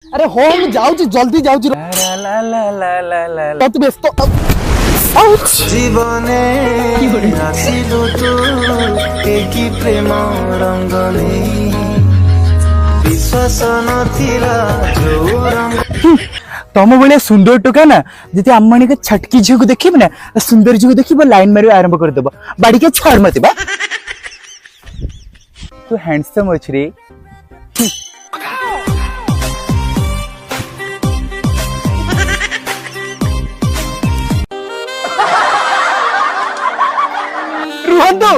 अरे हो मैं जाऊँ जल्दी जाऊँ तू व्यस्त जीवने आसिलु तू एकी प्रेम रंग विश्वास नथिला जो रंग तम भाया सुंदर टोका ना जी आम मान छटकी झील को देखी ना सुंदर झील को देख लाइन मार आरंभ करदेव बाड़ी के छाड़ मत तू हैंडसम अच्छी रे रुहंतु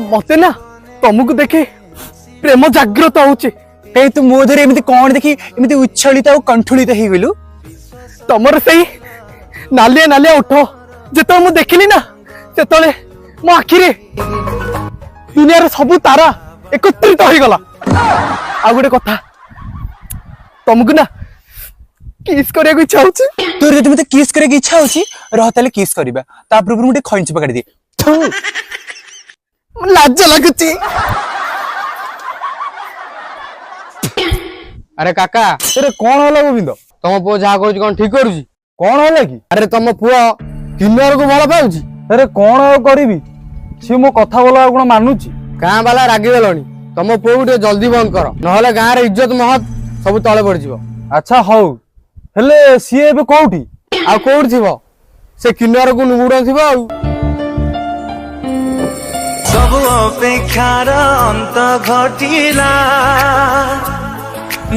मते ना तुमको देखे प्रेम जागृत होचे कहीं तू मो धरे एमती कौन देखी एमती उच्छलित और कंठुलित हो गलु तमर सही नालिया नालिया उठ जो मु देखिली ना से मो आखिरे दुनिया रे सब तारा एकत्रित हो गला आ गोटे कथा तुमको ना किस करिया को इच्छा होची तोर जति मते किस करिया की इच्छा होची रह ताले किस करबा ता पूर्व मुटे खंच पकड़ दे लाज लागुची अरे काका अरे कौन होला गोविंद तुम पुओ जहा करूची कौन ठीक करूची कौन होला की अरे तुम पुओ किन्नर को भल पाउची अरे कौन आ करिवि सी मो कथा बोला कोन मानुची गाँ वाला रागी गलणी तुम पुओ को जल्दी बंद कर नहले गाँ रे इज्जत महत सब तले पड़ जिवो अच्छा हौ हेले सी एबे कोउठी आ कोउठ थिवो से किन्नर को नुगुड़ थिवो आ सब अपेक्षार अंत घटिला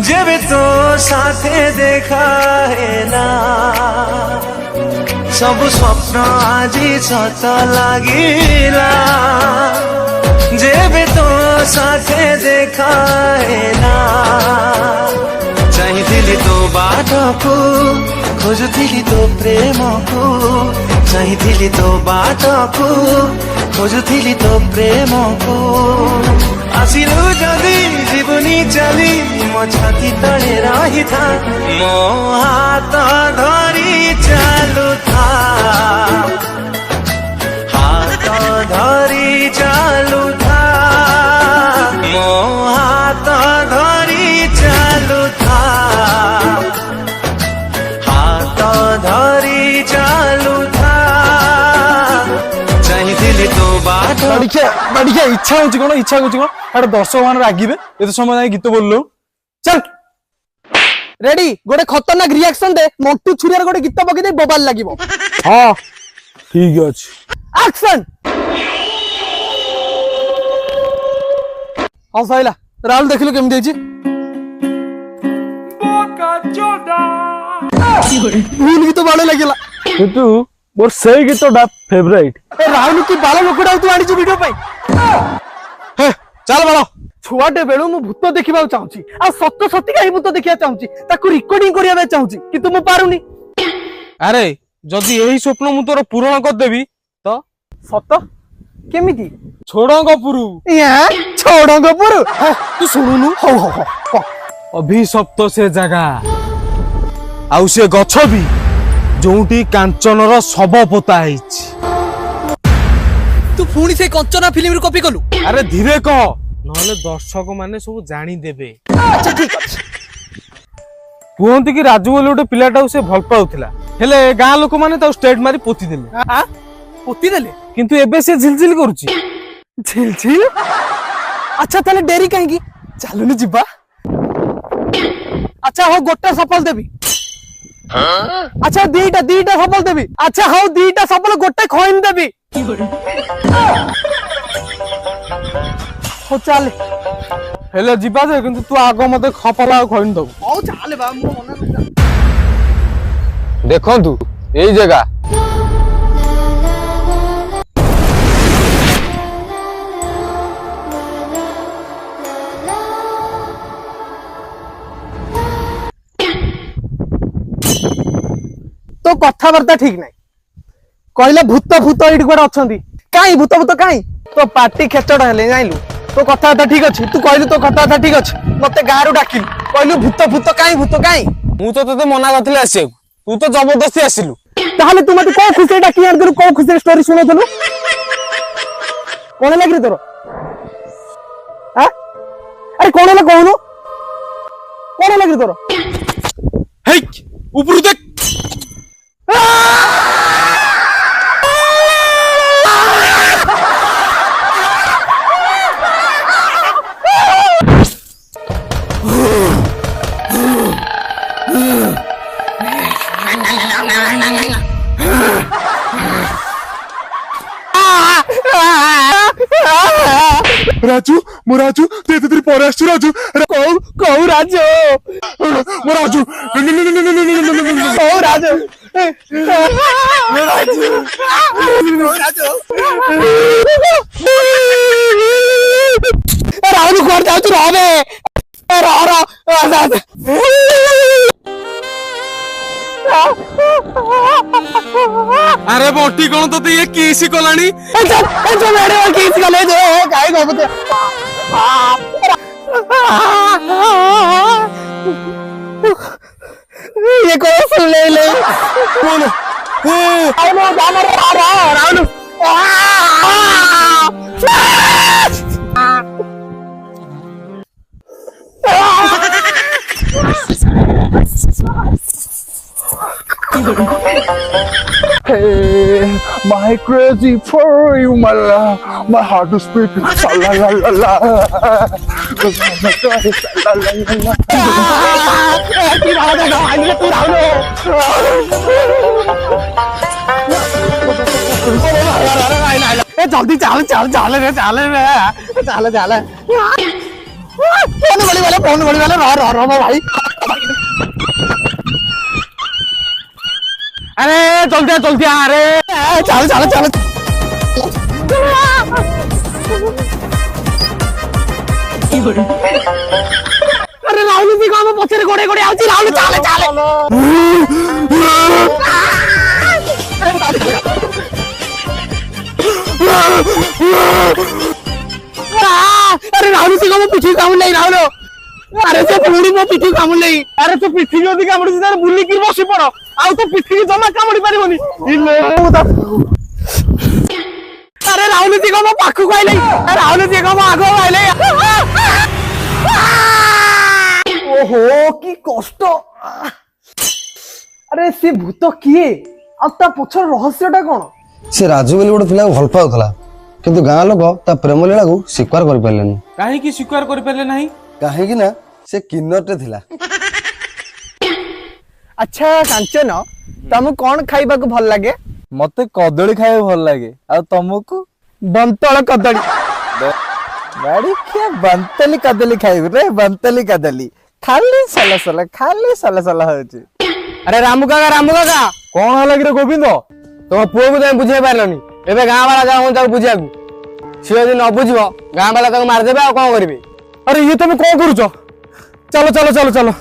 जेबे तो साथे देखा हेला सब स्वप्न आजी सत लागिला जेबे तो साथे देखा हेला चाहिथिली तो बात को खोजुथिली तो प्रेम को चाहिथिली तो बात को खोजुथिली तो प्रेम को आसिलु जदि जीवनी चली मो छाती तले रही था मो हाथ धरी चालू था हाथ धरी चालू था मो हाथ धरी चालू था हाथ धरी चालू था चाहिथिली तो बात बढ़िया इच्छा होची कोन इच्छा होची कोन अरे दर्शक मान रागिबे एते समय जाई गीत बोललो चल रेडी गोटे खतरनाक रिएक्शन दे मंटू छुरियार गोटे गीत पके दे बबाल लागिवो हां ठीक अछि एक्शन हां सहिला राहुल देखिलो केम देछि बोका चोदा भूल गीत बाले लागला तू मोर सही गीतटा फेवरेट ए राहुल की बाल लोकड़ा तू आनी वीडियो पाई हे चल बालो छुआटे बेलू मु भूत देखिबा चाहूची आ सत्य सत्य का भूत देखिया चाहूची ताकू रिकॉर्डिंग करिया चाहूची किंतु मु पारुनी अरे जदि यही स्वप्न मु तोर पूर्ण कर देबी तो सत्य केमिति छोड़ंगपुरु या छोड़ंगपुरु तू सुनुनु हो अभिशप्त से जगह आउ से गछ भी जोंटी कांचनर शव पोता हैछि तू पुणी से कंचना फिल्म रे कॉपी कलु अरे धीरे कह नहले दर्शक माने सब जानी देबे अच्छा ठीक अछि कहंती कि राजू बोले गोटे पिलाटा से भल पाउथिला हेले गां लोक माने ता स्टेट मारी पोती देले हां पोती देले किंतु एबे से झिलझिल करूची झिलझिल अच्छा ताले डेरी काहे की चालुनी जिबा अच्छा हो गोटा सफल देबी अच्छा दीटा सफल देबी अच्छा हो दीटा सफल गोटे खोइन देबी हो चले हेले जिबा जे किंतु तू आगो मते खपला खोइन दबु हो चले बा मो मना देखंतु एई जगह तो कथाबार्ता ठीक नहीं कहले भूत भूत एठी कोड अछंती काई भूत भूत काई तो पार्टी खेचड़ हेले जाइलु तो कथाबार्ता ठीक अछि तू कहलु तो कथाबार्ता ठीक अछि मते गारू डाकिलु कहलु भूत भूत काई मु तो तते मना करथिले आसे तू तो जबरदस्ती आसिलु ताहले तू मते को खुशी डाकी आन दरु को खुशी स्टोरी सुनथलु कोन लागिरे तोर कौन है कहूनु कौन है तोर हेई ऊपर देख राजू मो राजू ते तेरी पर आसु राजू कहू कहू राजू मो राजू कहू राजू राहुल कौन जाऊ अरे बोटी कौन तो ये किसी कोलानी ये कौन सुन ले कौन Rahul Hey, my crazy for you, my love, my heart is beating, la la la la, cause my God is la la la la. जल्दी चल चल चल रे चल रे चल चल फोन बड़ी वाले रो भाई अरे जल्दी आ रे चल चल चल अरे राहुल जी को पछरे गोड़े गोड़े आउची राहुल चल चल अरे राहुल जी को पिठी कामु नहीं राहुल अरे तो पुड़ी मो पिठी कामु नहीं अरे तो पिठी जदी कामुड़ी तार बुली की बसी पड़ आउ तो पिठी की जमा कामुड़ी पारिबोनी अरे राहुल जी को पाखु को आइले राहुल जी को आगो आइले ओहो की कष्ट अरे से भूत किए आ ता पछर रहस्यटा कोन से राजू बोली गोटे पिला भल पाउथला किंतु गाँ लोक ता प्रेम लीला को स्वीकार कर पारलेनी काहे स्वीकार कर पारले नाही काहे ना से किन्नरटे थिला अच्छा कांचन तुमको कौन खाइबा को भल लागे मते कदली खाए भल लागे आ तुमको बंतल कदली गाड़ी क्या बंतली कदली खाइब रे बंतली कदली खाली सला सला होची अरे रामू काका कौन है लगे गोविंद तुम पुओ को तुम बुझे पारलनी एबे गाँ वाला जाओ ताको बुझिया सी यदि न बुझब गाँ वाला ताको मारदेबे आ कौन करेंगे अरे ये तुम कौन करुच चलो चलो चलो चलो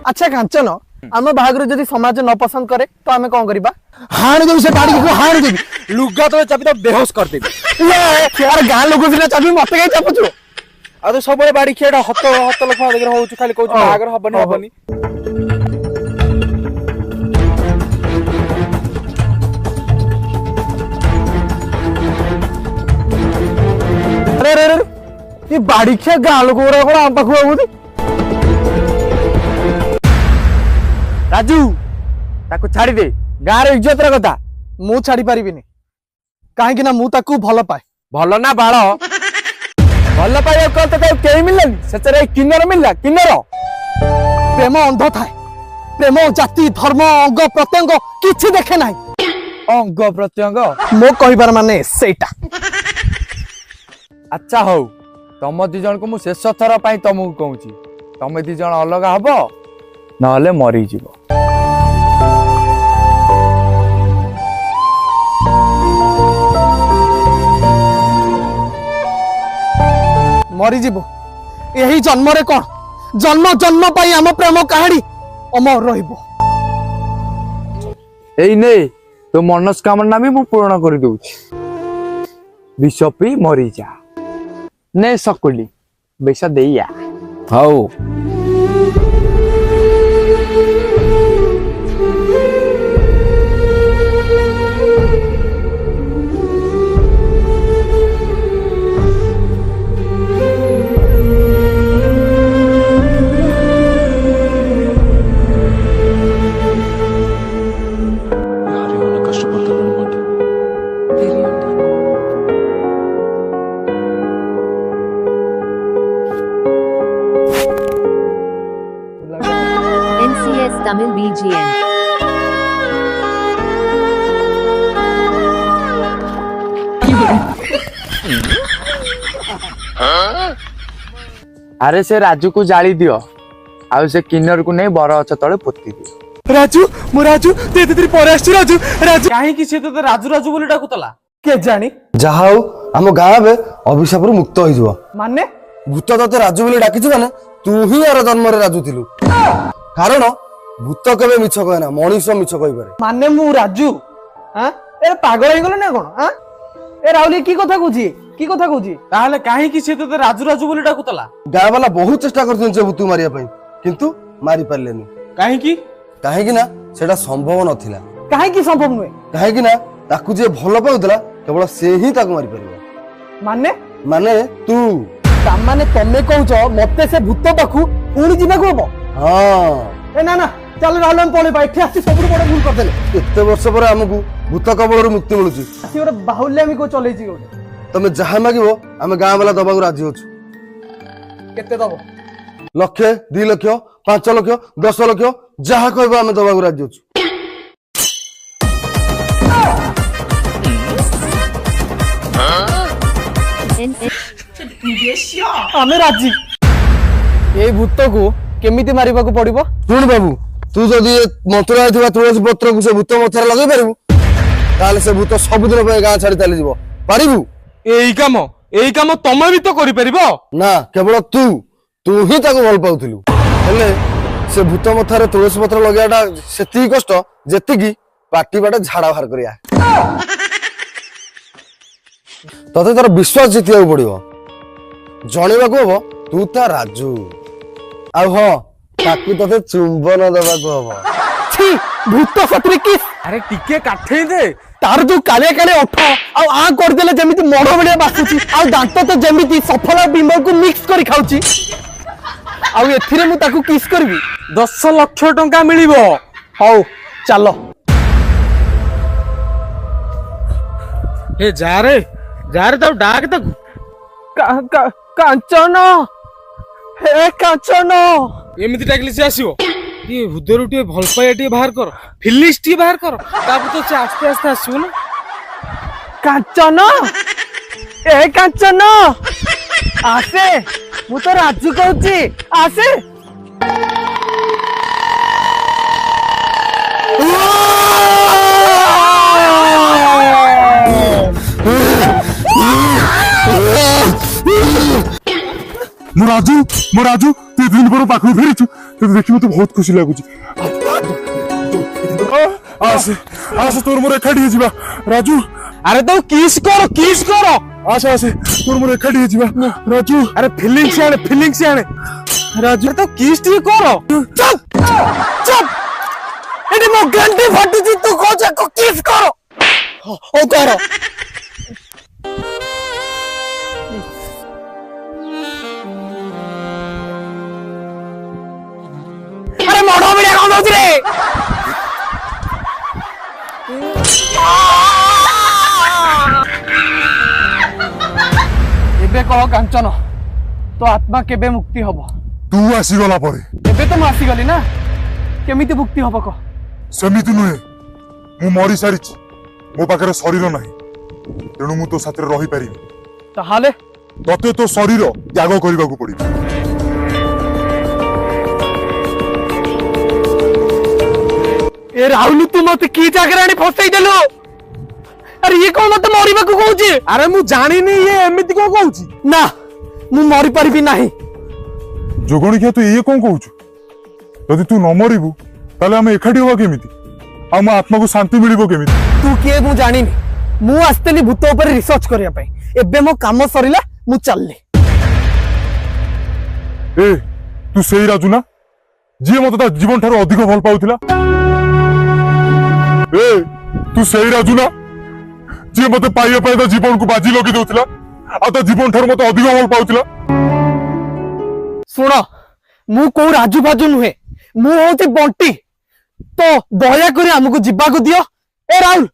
अच्छा कांचन आम बाहागर जदि समाज न पसंद करे तो आम कौन करबा हाण देबी से गाड़ी को हाण देबी लुगा तो चाबी तो बेहोश कर देबी यार गाँ लोग सिना चाबी मत कहीं चापुछु आ तो सब बाड़ी खेड़ा हत लख देकर होउछ खाली कहू बाहागर हबनी अरे अरे अरे ये बाड़ी खिया गाँ लोग आम पाखु आबुदी राजू ताको छाड़ी दे गाँ रे इज्जत रा कथा मु छाड़ी पारिबिनी काहे ना मु ताको भल पाए भल ना बाळ भल पाए कल तो केही मिलनी सेचरे किन्नर मिलला किन्नर प्रेम अंध थाए प्रेम जाति धर्म अंग प्रत्यंग किछि देखे नाही अंग प्रत्यंग मो कहिबार माने सेटा अच्छा हौ तम दी जन को मु शेष थर पाई तुमको कहूची तमे दी जन अलग हबो नहले मरी जीवो मरी जीवो यही जन्म रे कोन जन्म जन्म पाई हम प्रेम कहानी अमर रहिबो एई ने तो मनस्कामना भी मु पूर्ण कर दूची विष पी मरी जा ने सकुली विष देया हौ BTS Tamil BGM. ଆରେ ସେ ରାଜୁକୁ ଜାଳି ଦିଅ ଆଉ ସେ କିନ୍ନରକୁ ନେଇ ବର ଗଛ ତଳେ ପୋତି ଦିଅ। ରାଜୁ ମୁଁ ରାଜୁ ତୁ ଏତେ ଦିନ ପରେ ଆସିଛୁ ରାଜୁ ରାଜୁ କାହିଁକି ସେ ତତେ ରାଜୁ ରାଜୁ ବୋଲି ଡାକୁଥିଲା? କେ ଜାଣି ଯାହା ହଉ ଆମ ଗାଁ ଏବେ ଅଭିଶାପରୁ ମୁକ୍ତ ହେଇଯିବ। ମାନେ ଭୂତ ତତେ ରାଜୁ ବୋଲି ଡାକିଛୁ ମାନେ ତୁ ହିଁ ଆର ଜନ୍ମରେ ରାଜୁ ଥିଲୁ। କାରଣ ଭୂତ କେବେ ମିଛ କହେ ନା, ମଣିଷ ମିଛ କହିପାରେ। ମାନେ ମୁଁ ରାଜୁ ଆଁ ଏ ପାଗଳ ହେଇଗଲ ନା କଣ ଆଁ ଏ ରାହୁଲ କି କଥା କହୁଛି କି କଥା କହୁଛି? ତାହେଲେ କାହିଁକି ସେ ତତେ ରାଜୁ ରାଜୁ ବୋଲି ଡାକୁଥିଲା? ଗାଁ ବାଲା ବହୁତ ଚେଷ୍ଟା କରୁଛନ୍ତି ସେ ଭୂତକୁ ମାରିବା ପାଇଁ କିନ୍ତୁ ମାରି ପାରିଲେନି। କାହିଁକି? କାହିଁକି ନା ସେଟା ସମ୍ଭବ ନଥିଲା। କାହିଁକି ସମ୍ଭବ ନୁହେଁ? କାହିଁକି ନା ତାକୁ ଯିଏ ଭଲ ପାଉଥିଲା କେବଳ ସେ ହିଁ ତାକୁ ମାରିପାରିବ। ମାନେ ମାନେ ତୁ। ତାମାନେ ତମେ କହୁଛ ମତେ ସେ ଭୂତ ପାଖକୁ ପୁଣି ଯିବାକୁ ହବ? ହଁ ଏ ନା ନା ଚାଲ ରାହୁଲ ଆମେ ପଳେଇବା, ଏଠି ଆସି ସବୁଠୁ ବଡ ଭୁଲ କରିଦେଲେ। ଏତେ ବର୍ଷ ପରେ ଆମକୁ ଭୂତ କବଳରୁ ମୁକ୍ତି ମିଳୁଛି। ଆସି ଗୋଟେ ବାହୁଲ୍ୟ ଆମେ କୋଉ ଚଲେଇଛି ଗୋଟେ। ତମେ ଯାହା ମାଗିବ ଆମେ ଗାଁ ବାଲା ଦବାକୁ ରାଜି ଅଛୁ। କେତେ ଦବ? 1,00,000, 2,00,000, 5,00,000, 10,00,000 ଯାହା କହିବ ଆମେ ଦବାକୁ ରାଜି ଅଛୁ। ଆମେ ରାଜି। ଏଇ ଭୂତକୁ କେମିତି ମାରିବାକୁ ପଡିବ? ଶୁଣ ବାବୁ, ତୁ ଯଦି ଏ ମନ୍ତ୍ରରେ ଥିବା ତୁଳସୀ ପତ୍ରକୁ ସେ ଭୂତ ମଥାରେ ଲଗେଇ ପାରିବୁ ତାହେଲେ ସେ ଭୂତ ସବୁଦିନ ପାଇଁ ଗାଁ ଛାଡି ଚାଲିଯିବ। ପାରିବୁ? ଏଇ କାମ ତମେ ବି ତ କରିପାରିବ। ନା, କେବଳ ତୁ ହିଁ ତାକୁ ଭଲ ପାଉଥିଲୁ। ହେଲେ ସେ ଭୂତ ମଥାରେ ତୁଳସୀ ପତ୍ର ଲଗେଇବାଟା ସେତିକି କଷ୍ଟ ଯେତିକି ପାଟି ବାଟେ ଝାଡା ବାହାର କରିବା। ତତେ ତାର ବିଶ୍ୱାସ ଜିତିବାକୁ ପଡିବ। ଜଣେଇବାକୁ ହବ ତୁ ତା ରାଜୁ। ଆଉ ହଁ, ତାକୁ ତତେ ଚୁମ୍ବନ ଦେବାକୁ ହବ। छी ଭୂତ ସତରେ କି? ଆରେ ଟିକେ କାଠେଇ ଦେ। ତାର ଯୋଉ କାଳିଆ କାଳିଆ ଓଠ ଆଉ ଆ କରିଦେଲେ ଯେମିତି ମଢ ଭଳିଆ ବାସୁଛି, ଆଉ ଦାନ୍ତ ତ ଯେମିତି ସଫଳ ବିମଳକୁ ମିକ୍ସ କରି ଖାଉଛି। ଆଉ ଏଥିରେ ମୁଁ ତାକୁ କିସ୍ କରିବି? 10 ଲକ୍ଷ ଟଙ୍କା ମିଳିବ। ହଉ ଚାଲ। ଏ ଯାରେ ତାକୁ ଡାକ ତାକୁ। କାଞ୍ଚନ, ହେ କାଞ୍ଚନ। ଏମିତି ଡାକିଲେ ସେ ଆସିବ? ଟିକେ ହୃଦୟରୁ ଟିକେ ଭଲ ପାଇବା ଟିକେ ବାହାର କର, ଫିଲିଂସ୍ ଟିକେ ବାହାର କର, ତାପରେ ତ ସେ ଆସ୍ତେ ଆସ୍ତେ ଆସିବ ନା। କାଞ୍ଚନ, ଏ କାଞ୍ଚନ ଆସେ, ମୁଁ ତ ରାଜୁ କହୁଛି ଆସେ। ମୁଁ ରାଜୁ ତୁ ଏତେ ଦିନ ପରେ ପାଖକୁ ଫେରିଛୁ, ତତେ ଦେଖି ମତେ ବହୁତ ଖୁସି ଲାଗୁଛି। ଆସେ ଆସେ ତୋର ମୋର ଏକାଠି ହେଇଯିବା ରାଜୁ। ଆରେ ତ କିସ୍ କର ଆସେ ଆସେ ତୋର ମୋର ଏକାଠି ହେଇଯିବା ରାଜୁ। ଆରେ ଫିଲିଂସ୍ ଆଣେ ରାଜୁ, ତ କିସ୍ ଟିକେ କର। ଚୁପ୍ ଚୁପ୍, ଏଠି ମୋ ଗଣ୍ଠି ଫାଟୁଛି, ତୁ କହୁଛ କିସ୍ କର। ହଉ କର। ଆରେ ମଢ ଭଳିଆ କଣ ଦଉଛି ରେ? ଏବେ କହ କାଞ୍ଚନ, ତୋ ଆତ୍ମା କେବେ ମୁକ୍ତି ହବ? ତୁ ଆସିଗଲା ପରେ। ଏବେ ତ ମୁଁ ଆସିଗଲି ନା, କେମିତି ମୁକ୍ତି ହବ କହ? ସେମିତି ନୁହେଁ, ମୁଁ ମରି ସାରିଛି, ମୋ ପାଖରେ ଶରୀର ନାହିଁ, ତେଣୁ ମୁଁ ତୋ ସାଥିରେ ରହିପାରିବି। ତାହେଲେ ତତେ ତୋ ଶରୀର ତ୍ୟାଗ କରିବାକୁ ପଡିବ। ଏ ରାହୁଲ, ତୁ ମତେ କି ଜାଗାରେ ଆଣି ଫସେଇ ଦେଲୁ? ଆରେ ଇଏ କଣ ମତେ ମରିବାକୁ କହୁଛି? ଆରେ ମୁଁ ଜାଣିନି ଇଏ ଏମିତି କଣ କହୁଛି। ନା, ମୁଁ ମରି ପାରିବି ନାହିଁ। ଯୋଗଣିଖିଆ ତୁ ଇଏ କଣ କହୁଛୁ? ଯଦି ତୁ ନ ମରିବୁ ତାହେଲେ ଆମେ ଏକାଠି ହବା କେମିତି? ଆଉ ମୋ ଆତ୍ମାକୁ ଶାନ୍ତି ମିଳିବ କେମିତି? ତୁ କିଏ ମୁଁ ଜାଣିନି, ମୁଁ ଆସିଥିଲି ଭୂତ ଉପରେ ରିସର୍ଚ୍ଚ କରିବା ପାଇଁ। ଏବେ ମୋ କାମ ସରିଲା, ମୁଁ ଚାଲିଲି। ଏ ତୁ ସେଇ ରାଜୁ ନା ଯିଏ ମତେ ତା ଜୀବନ ଠାରୁ ଅଧିକ ଭଲ ପାଉଥିଲା? ଏ ତୁ ସେଇ ରାଜୁ ନା ଯିଏ ମତେ ପାଇବା ପାଇଁ ତା ଜୀବନକୁ ବାଜି ଲଗେଇ ଦଉଥିଲା ଆଉ ତା ଜୀବନ ଠାରୁ ମତେ ଅଧିକ ଭଲ ପାଉଥିଲା? ଶୁଣ, ମୁଁ କୋଉ ରାଜୁ ଫାଜୁ ନୁହେଁ, ମୁଁ ହଉଛି ବଣ୍ଟି। ତ ଦୟାକରି ଆମକୁ ଯିବାକୁ ଦିଅ। ଏ ରାହୁଲ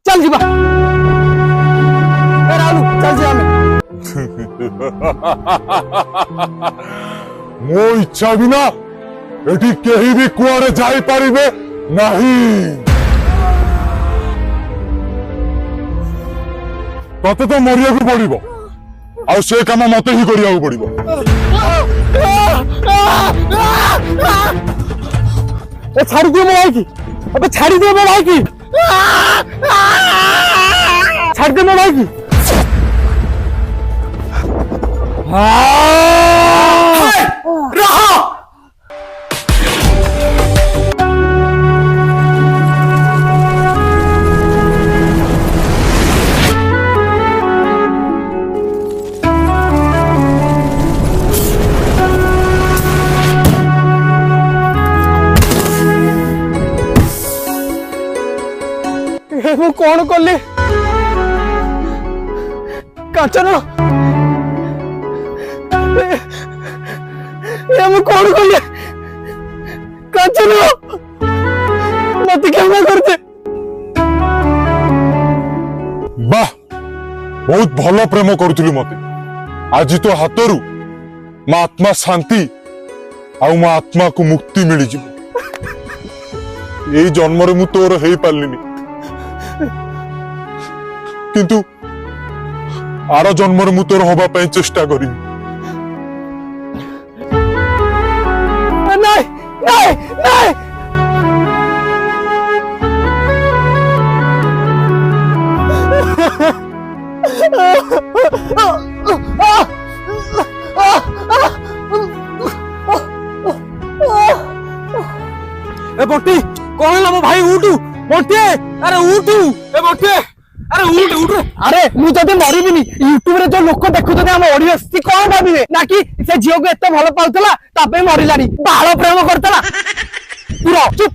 ଚାଲ ଯିବା। ଏ ରାହୁଲ ଚାଲ ଯିବା ଆମେ। ମୋ ଇଚ୍ଛା ବିନା এটি কেহি বি কুয়াড়ে যাই পারিবে নাহি। ততে তো মরিয়াকু পড়িব, ଆଉ ସେ କାମ ମତେ ହିଁ କରିବାକୁ ପଡିବ। ଛାଡ଼ିଦିଅ ମୋ ଭାଇକି, ଏବେ ଛାଡ଼ିଦିଅ ମୋ ଭାଇକି, ଛାଡ଼ିଦିଅ ମୋ ଭାଇକି। ରହ। ମୁଁ କଣ କଲି? କାଞ୍ଚନ, ମୁଁ କଣ କଲି? କାଞ୍ଚନ ମତେ କ୍ଷମା କରିଦେ। ବାহ, ବହୁତ ଭଲ ପ୍ରେମ କରୁଥିଲୁ ମତେ। ଆଜି ତୋ ହାତରୁ ମୋ ଆତ୍ମା ଶାନ୍ତି ଆଉ ମୋ ଆତ୍ମାକୁ ମୁକ୍ତି ମିଳିଯିବ। ଏଇ ଜନ୍ମରେ ମୁଁ ତୋର ହେଇପାରିଲିନି, କିନ୍ତୁ ଆର ଜନ୍ମରେ ମୁଁ ତୋର ହବା ପାଇଁ ଚେଷ୍ଟା କରିବି। ନାଇଁ ନାଇଁ ନାଇଁ, ए बंटी कौन है मो भाई उठू बंटी अरे उठू ए बंटी अरे उठ उठ ଆରେ ମୁଁ ଯଦି ମରିବିନି ୟୁଟ୍ୟୁବ ରେ ଯୋଉ ଲୋକ ଦେଖୁଛନ୍ତି ଆମ ଅଡିଏନ୍ସ ସେ କଣ ଭାବିବେ? ନା କି ସେ ଝିଅକୁ ଏତେ ଭଲ ପାଉଥିଲା ତା ପାଇଁ ମରିଲାନି, ବାଳ ପ୍ରେମ କରୁଥିଲା। ପୁରା ଚୁପ।